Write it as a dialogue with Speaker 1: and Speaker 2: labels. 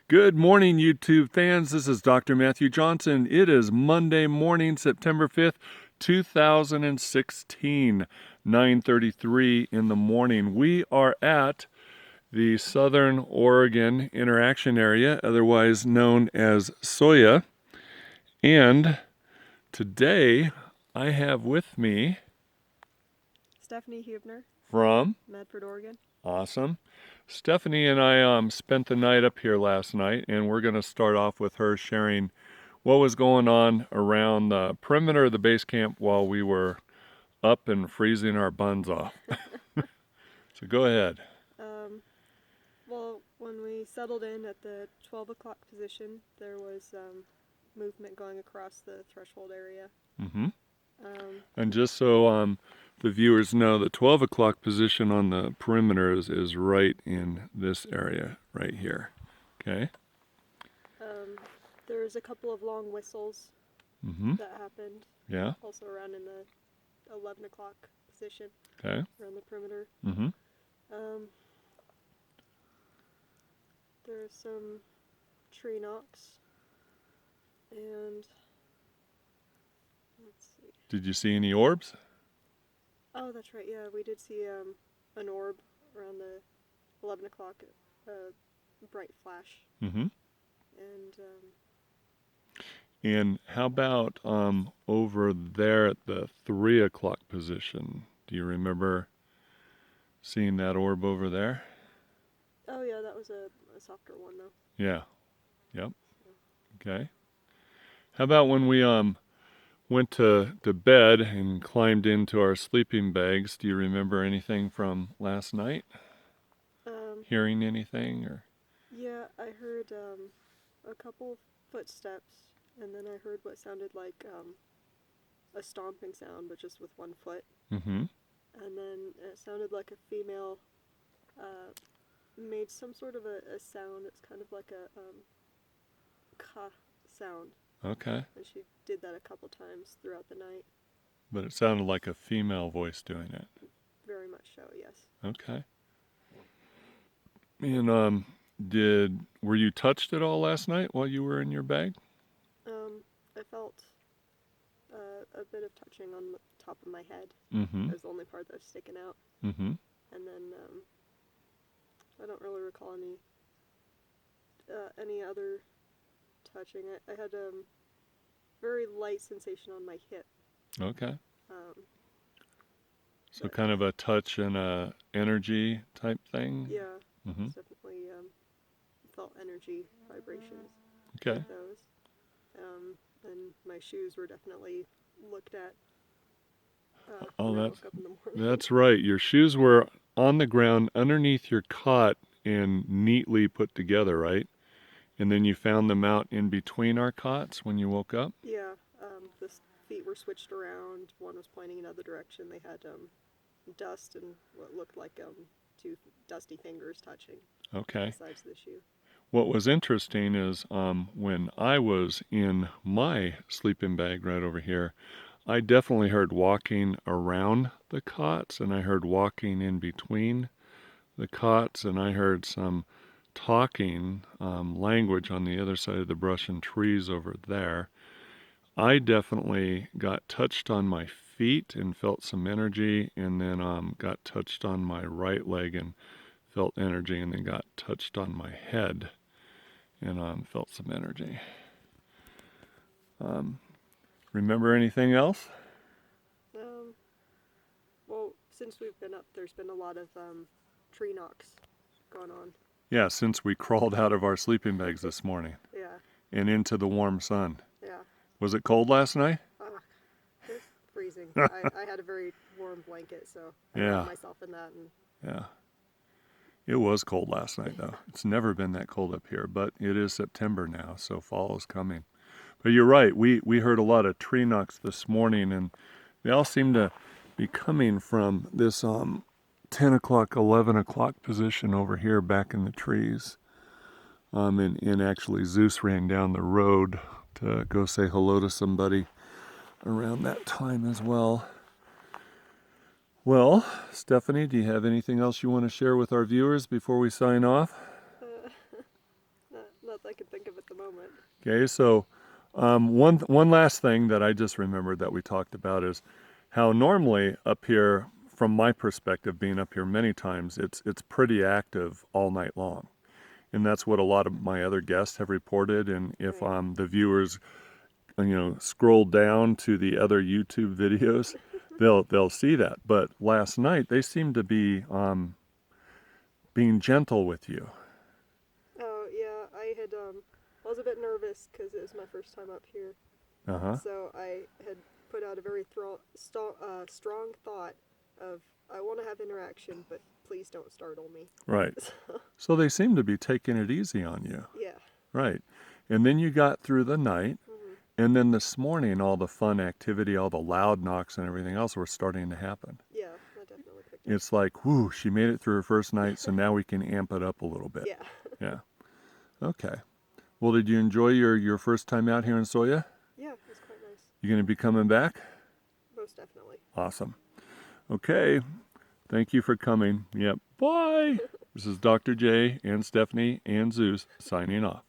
Speaker 1: Good morning, YouTube fans. This is Dr. Matthew Johnson. It is Monday morning, September 5th, 2016, 9:33 in the morning. We are at the Southern Oregon Interaction Area, otherwise known as SOIA. And today I have with me
Speaker 2: Stephanie Huebner
Speaker 1: from
Speaker 2: Medford, Oregon.
Speaker 1: Awesome. Stephanie and I spent the night up here last night, and we're going to start off with her sharing what was going on around the perimeter of the base camp while we were up and freezing our buns off. So go ahead.
Speaker 2: Well, when we settled in at the 12 o'clock position, there was movement going across the threshold area.
Speaker 1: And just so the viewers know, the 12 o'clock position on the perimeter is right in this area right here. Okay?
Speaker 2: There's a couple of long whistles that happened.
Speaker 1: Yeah.
Speaker 2: Also around in the 11 o'clock position.
Speaker 1: Okay.
Speaker 2: Around the perimeter. There's some tree knocks. And let's see.
Speaker 1: Did you see any orbs?
Speaker 2: Oh, that's right. Yeah, we did see an orb around the 11 o'clock, bright flash.
Speaker 1: And how about over there at the 3 o'clock position? Do you remember seeing that orb over there?
Speaker 2: Oh yeah, that was a softer one though.
Speaker 1: Yeah. Yep. Okay. How about when we went to bed and climbed into our sleeping bags? Do you remember anything from last night? Hearing anything or?
Speaker 2: Yeah, I heard a couple footsteps, and then I heard what sounded like a stomping sound, but just with one foot. And then it sounded like a female made some sort of a sound. It's kind of like a ka sound.
Speaker 1: Okay.
Speaker 2: And she did that a couple times throughout the night.
Speaker 1: But it sounded like a female voice doing it.
Speaker 2: Very much so, yes.
Speaker 1: Okay. And were you touched at all last night while you were in your bag?
Speaker 2: I felt a bit of touching on the top of my head.
Speaker 1: That
Speaker 2: was the only part that was sticking out. And then I don't really recall any other touching. I had a very light sensation on my hip.
Speaker 1: Okay. So kind of a touch and a energy type thing?
Speaker 2: Yeah. Definitely felt energy vibrations.
Speaker 1: Okay.
Speaker 2: With those. And my shoes were definitely looked at. When I woke up in the morning.
Speaker 1: That's right. Your shoes were on the ground underneath your cot and neatly put together, right? And then you found them out in between our cots when you woke up?
Speaker 2: Yeah. The feet were switched around. One was pointing another direction. They had dust and what looked like two dusty fingers touching.
Speaker 1: Okay.
Speaker 2: Besides the shoe.
Speaker 1: What was interesting is when I was in my sleeping bag right over here, I definitely heard walking around the cots, and I heard walking in between the cots, and I heard some talking language on the other side of the brush and trees over there. I definitely got touched on my feet and felt some energy, and then got touched on my right leg and felt energy, and then got touched on my head and felt some energy. Remember anything else?
Speaker 2: Well, since we've been up, there's been a lot of tree knocks going on.
Speaker 1: Yeah, since we crawled out of our sleeping bags this morning.
Speaker 2: Yeah.
Speaker 1: And into the warm sun.
Speaker 2: Yeah.
Speaker 1: Was it cold last night?
Speaker 2: It was freezing. I had a very warm blanket, so I wrapped myself in that.
Speaker 1: Yeah. It was cold last night, though. It's never been that cold up here, but it is September now, so fall is coming. But you're right. We heard a lot of tree knocks this morning, and they all seem to be coming from this 10 o'clock, 11 o'clock position over here back in the trees. And actually Zeus ran down the road to go say hello to somebody around that time as well. Well, Stephanie, do you have anything else you want to share with our viewers before we sign off?
Speaker 2: Not I can think of at the moment.
Speaker 1: Okay, so one last thing that I just remembered that we talked about is how normally up here, from my perspective, being up here many times, it's pretty active all night long, and that's what a lot of my other guests have reported. And if
Speaker 2: Right.
Speaker 1: the viewers, scroll down to the other YouTube videos, they'll see that. But last night they seemed to be being gentle with you.
Speaker 2: Oh yeah, I was a bit nervous because it was my first time up here.
Speaker 1: Uh huh.
Speaker 2: So I had put out a very strong thought of I want to have interaction, but please don't startle me.
Speaker 1: Right. So they seem to be taking it easy on you.
Speaker 2: Yeah.
Speaker 1: Right. And then you got through the night,
Speaker 2: Mhm.
Speaker 1: and then this morning, all the fun activity, all the loud knocks and everything else were starting to happen.
Speaker 2: Yeah, I definitely picked up.
Speaker 1: It's like, whoo, she made it through her first night, so now we can amp it up a little bit.
Speaker 2: Yeah.
Speaker 1: Yeah. Okay. Well, did you enjoy your first time out here in SOIA?
Speaker 2: Yeah, it was quite nice.
Speaker 1: You going to be coming back?
Speaker 2: Most definitely.
Speaker 1: Awesome. Okay. Thank you for coming. Yep. Bye. This is Dr. J and Stephanie and Zeus signing off.